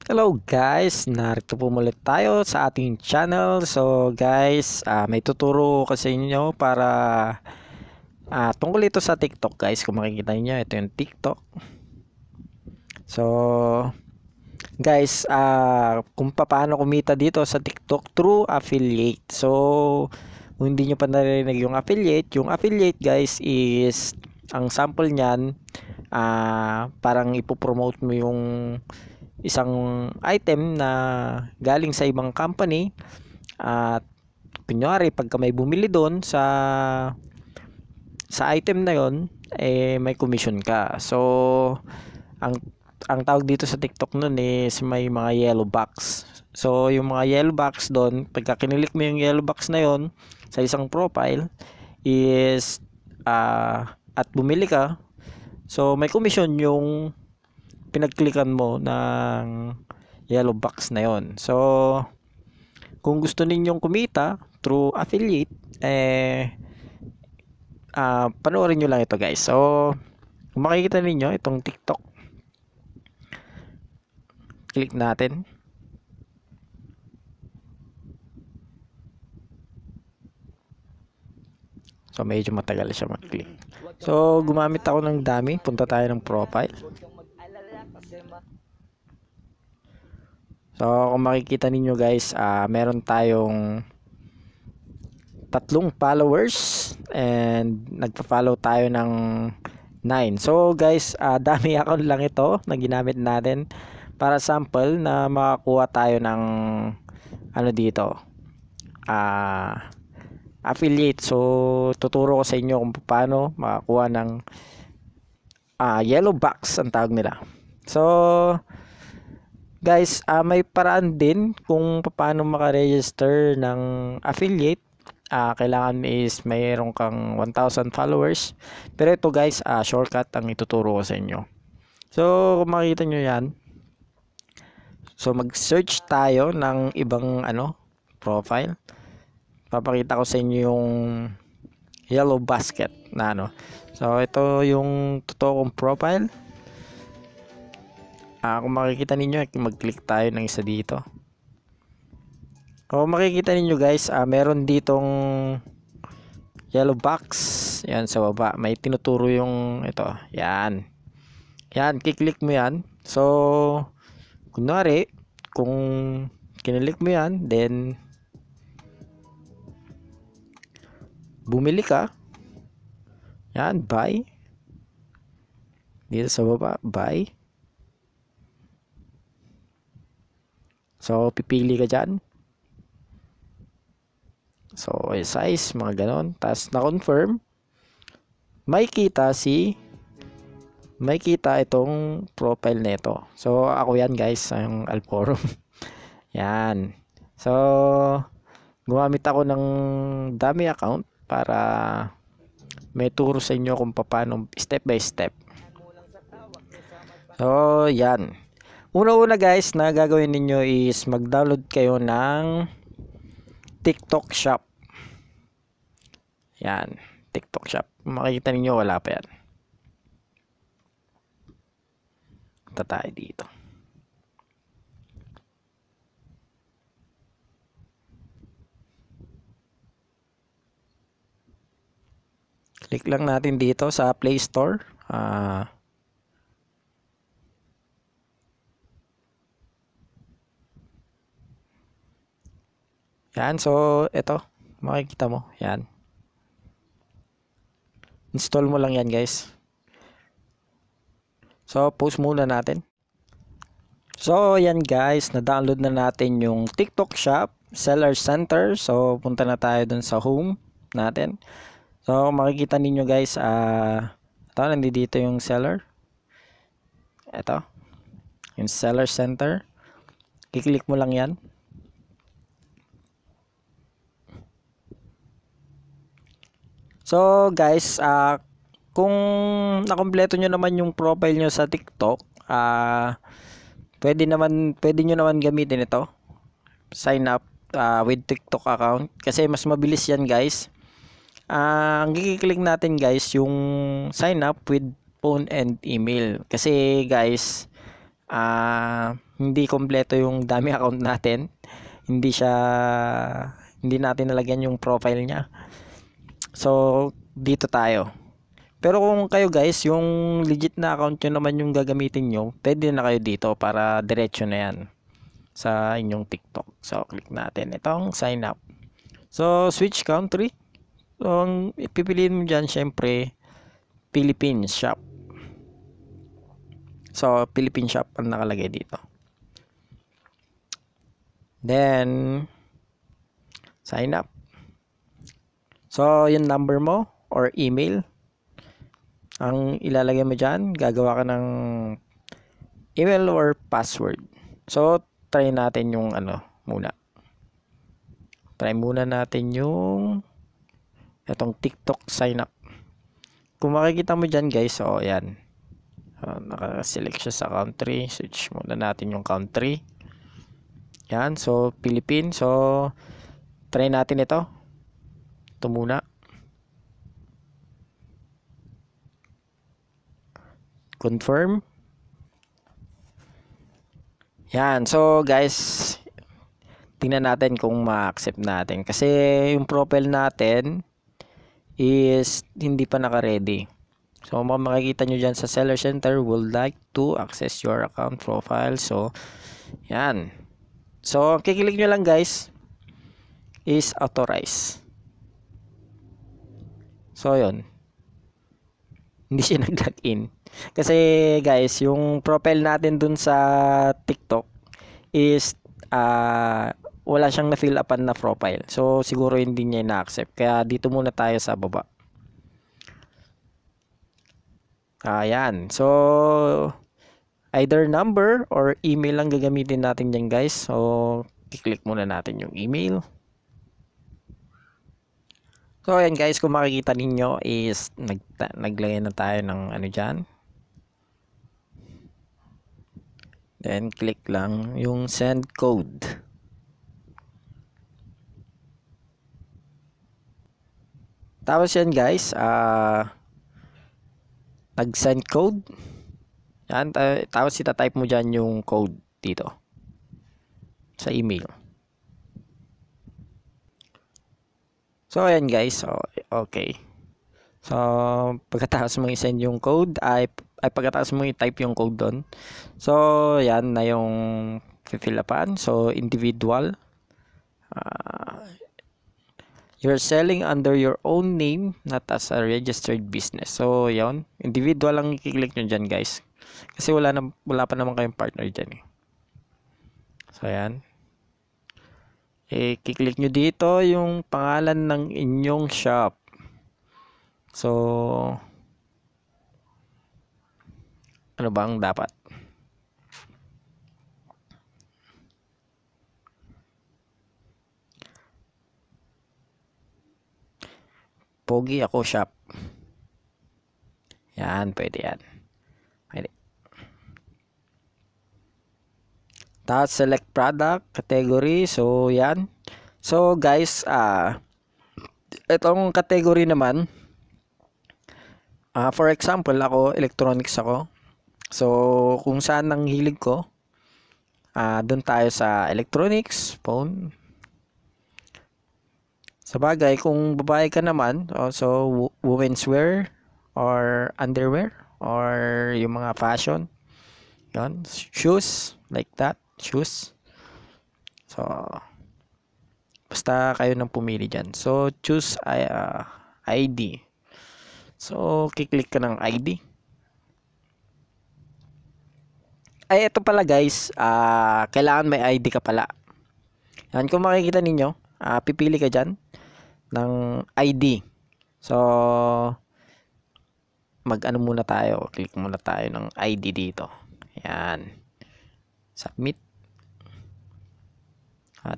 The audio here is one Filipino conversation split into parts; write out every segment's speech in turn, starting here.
Hello guys, narito po ulit tayo sa ating channel. So guys, may tuturo ko sa inyo para tungkol ito sa TikTok guys. Kung makikita niyo, ito yung TikTok. So guys, kung paano kumita dito sa TikTok through affiliate. So kung hindi nyo pa narinig yung affiliate guys is ang sample niyan, parang ipopromote mo yung isang item na galing sa ibang company at kunyari pagka may bumili doon sa item na yon, may commission ka. So ang tawag dito sa TikTok nun is may mga yellow box. So yung mga yellow box doon, pagka kinilik mo yung yellow box na yon sa isang profile is at bumili ka, so may commission yung pinagklikan mo ng yellow box na yon. So kung gusto ninyong kumita through affiliate, panoorin nyo lang ito guys. So kung makikita ninyo itong TikTok, click natin. So medyo matagal siya mag-click. So gumamit ako ng dami. Punta tayo ng profile. So kung makikita ninyo guys, meron tayong 3 followers and nagpa-follow tayo ng 9. So guys, dami account lang ito na ginamit natin para sample na makakuha tayo ng ano dito, affiliate. So tuturo ko sa inyo kung paano makakuha ng yellow box ang tawag nila. So guys, may paraan din kung paano maka-register ng affiliate. Kailangan is mayroon kang 1,000 followers. Pero ito guys, shortcut ang ituturo ko sa inyo. So kung makita nyo yan, so mag-search tayo ng ibang profile. Papakita ko sa inyo yung yellow basket na So ito yung totoo kong profile. Kung makikita ninyo, mag-click tayo ng isa dito. Kung makikita ninyo guys, meron ditong yellow box. Yan sa baba, may tinuturo yung ito. Yan. Yan, kiklik mo yan. So kunwari, kung kinilik mo yan, then bumili ka. Yan, buy. Dito sa baba, buy. So pipili ka dyan. So size, mga ganon. Tapos na-confirm. May kita itong profile nito. So ako yan guys, ang Alforum. Yan. So gumamit ako ng dummy account para may turo sa inyo kung paano step by step. So yan. Una-una guys na gagawin ninyo is mag-download kayo ng TikTok Shop. Yan, TikTok Shop. Makikita ninyo wala pa yan. Punta tayo dito. Click lang natin dito sa Play Store. Yan, so ito, makikita mo, yan. Install mo lang yan guys. So post muna natin. So yan guys, na-download na natin yung TikTok Shop Seller Center. So punta na tayo dun sa home natin. So makikita ninyo guys, ito, nandito yung seller. Ito, yung Seller Center. Kiklik mo lang yan. So guys, kung nakompleto nyo naman yung profile nyo sa TikTok, pwede nyo naman gamitin ito. Sign up with TikTok account kasi mas mabilis yan guys. Ang kiklik natin guys yung sign up with phone and email kasi guys, hindi kompleto yung dami account natin. Hindi natin nalagyan yung profile niya. So, dito tayo. Pero kung kayo guys, yung legit na account nyo naman yung gagamitin nyo, pwede na kayo dito para diretso na yan sa inyong TikTok. So, click natin itong sign up. So, switch country. So, ang ipipiliin mo dyan, syempre, Philippines shop. So, Philippine shop ang nakalagay dito. Then, sign up. So, yung number mo or email, ang ilalagay mo dyan, gagawa ka ng email or password. So, try natin yung muna. Try muna natin yung itong TikTok sign up. Kung makikita mo dyan guys, so yan. Naka-select siya sa country. Switch muna natin yung country. Yan, so Philippines. So, try natin ito. Ito muna. Confirm. Yan, so guys, tingnan natin kung ma-accept natin. Kasi yung profile natin is hindi pa naka-ready. So, makikita nyo dyan sa Seller Center, would like to access your account profile. So, yan. So, kiklik nyo lang guys is authorize. So, yun. Hindi siya nag-login. Kasi guys, yung profile natin dun sa TikTok is wala siyang na-fill upan na profile. So, siguro hindi niya na-accept. Kaya dito muna tayo sa baba. Ayan. So, either number or email lang gagamitin natin dyan guys. So, i-click muna natin yung email. So, ayan guys, kung makikita ninyo is naglagay na tayo ng dyan. Then, click lang yung send code. Tapos yan guys, nag-send code. Yan, tapos ita-type mo dyan yung code dito sa email. So, ayan guys. So, okay. So, pagkatapos mo i-send yung code, pagkatapos mo i-type yung code doon. So, yan na yung fill upan. So, individual. You're selling under your own name, not as a registered business. So, yan. Individual lang i-click nyo dyan guys. Kasi wala pa naman kayong partner dyan. So, yan. I-click nyo dito yung pangalan ng inyong shop. So, ano bang dapat? Pogi ako shop. Yan, pwede yan. Pwede. Tapos select product, category. So, yan. So, guys, itong category naman, for example, ako, electronics ako. So, kung saan ang hilig ko, doon tayo sa electronics, phone. Sa bagay, kung babae ka naman, so, women's wear, or underwear, or yung mga fashion. Yan, shoes, like that. Shoes. So, basta kayo nang pumili dyan. So, choose ID. So, kiklik ka ng ID. Ay, ito pala guys. Kailangan may ID ka pala. Yan, kung makikita ninyo, pipili ka dyan ng ID. So, mag-ano muna tayo. Click muna tayo ng ID dito. Yan. Submit.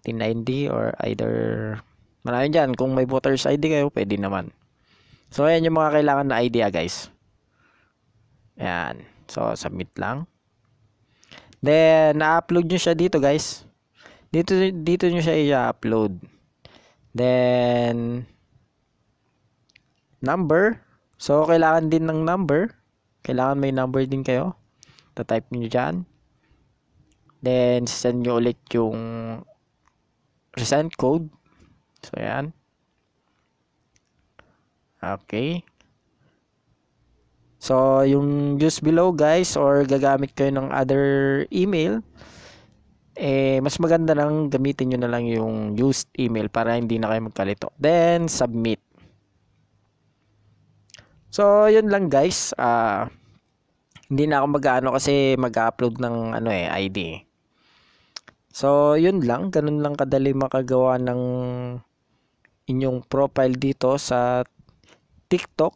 Tin ID or either marami dyan. Kung may voter's ID kayo, pwede naman. So, ayan yung mga kailangan na ID guys. Ayan. So, submit lang. Then, na-upload nyo siya dito guys. Dito nyo siya i-upload. Then, number. So, kailangan din ng number. Kailangan may number din kayo. Ta-type nyo dyan. Then, send nyo ulit yung resend code. So, yan. Okay. So, yung use below guys, or gagamit kayo ng other email, mas maganda lang gamitin nyo na lang yung used email para hindi na kayo magkalito. Then, submit. So, yun lang guys. Hindi na ako mag-ano kasi mag-upload ng ID. So, yun lang. Ganun lang kadali makagawa ng inyong profile dito sa TikTok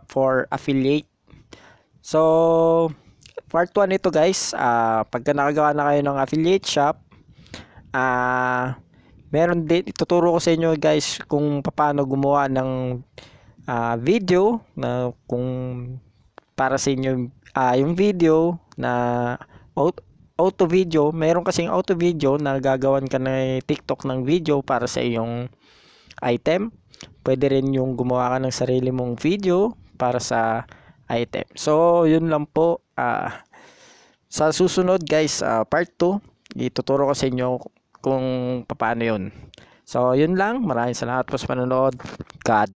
for affiliate. So, part 1 ito guys. Pagka nakagawa na kayo ng affiliate shop, meron din, ituturo ko sa inyo guys kung paano gumawa ng video na kung para sa inyo yung video na auto video. Meron kasing auto video na gagawan ka ng TikTok ng video para sa iyong item. Pwede rin yung gumawa ka ng sarili mong video para sa item. So, yun lang po. Sa susunod guys, part 2, ituturo ko sa inyo kung paano yun. So, yun lang. Maraming salamat po sa panonood. God